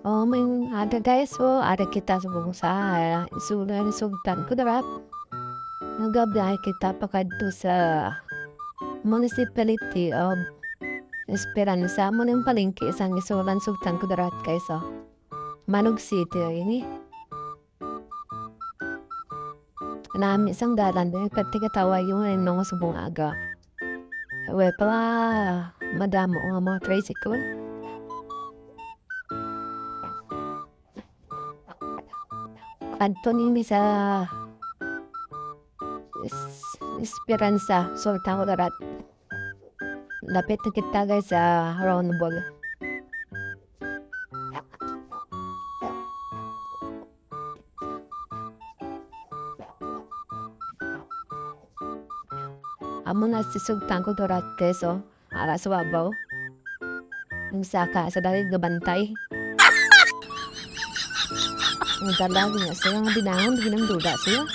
May ada guys, ada kita sa bungsa. Isulan Sultan Kudarat. Nagabiyahe kita pakadto sa municipality of Esperanza. Mo ng palengke isang isulan Sultan Kudarat kaysa Manug City ini. Nami isang dalan din katigatawa yung nung subong aga. We pala madamo nga mga tricycle. Adto nimi sa Esperanza Sultan Kudarat. Lapit na kita guys sa roundball. Amo na si Sultan Kudarat guys ara sa wabaw. Ang saka sa dalig gabantay. Ang dalagi nga siya nga binangon, ginamduda siya.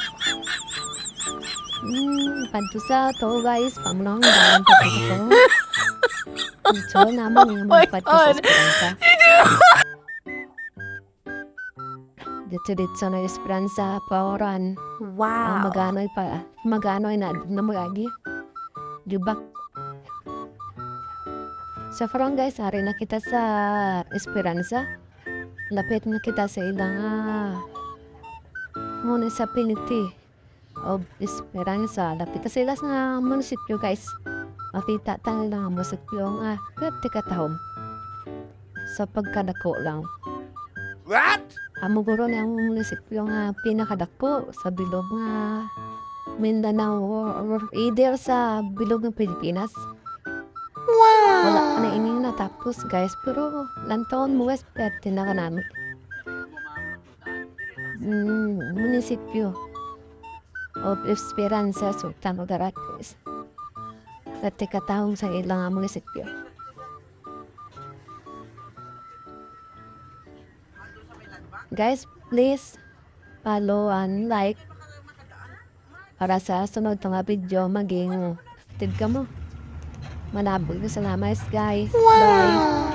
Panto sa to guys, pamunang dalan pa ito. Ito naman yung mga pato sa Esperanza. Dito na Esperanza, pauran. Wow. Magano'y na magagi. Diba? Sa farang guys, hari na kita sa Esperanza. Lapit na kita sa ilang municipality of Esperanza. Lapit na sila sa munisipyo guys. Makita tayo lang ang munisipyo nga katikatahom. Sa pagkadako lang. What? Amuguro na ang munisipyo nga pinakadako sa bilog nga Mindanao or either sa bilog ng Pilipinas. Wala na ining natapos guys, pero lantaon mo guys, pwede na ka namin. Munisipyo of Esperanza Sultan Kudarat guys. At katahong sa ilang munisipyo. Guys, please follow and like para sa sunod na video maging tid ka mo. Manabog na salamat guys. Bye.